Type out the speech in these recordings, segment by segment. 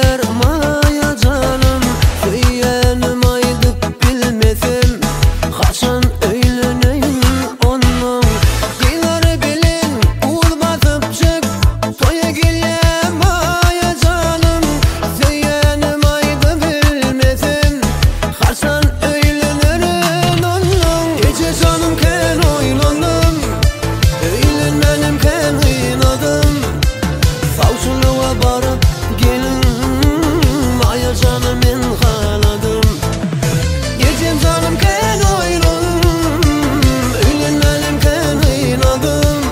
gider maya canım. Yeğenim aydıp bilmedim, kaçan öğleneyim onun. Gider bilin ulmatıp çık, toya gile maya canım. Yeğenim aydı bilmedim, kaçan öğlenirim onun. Gece canım ken oylandım, öğlenmenim ken oynadım. Savcılığa barıp gelin maya canım en haladım. Gecem canım ken oynadım, öğlenmenim ken oynadım.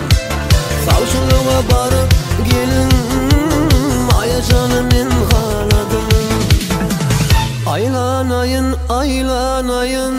Savcılığa barıp gelin maya canım en haladım. Aylanayın aylanayın,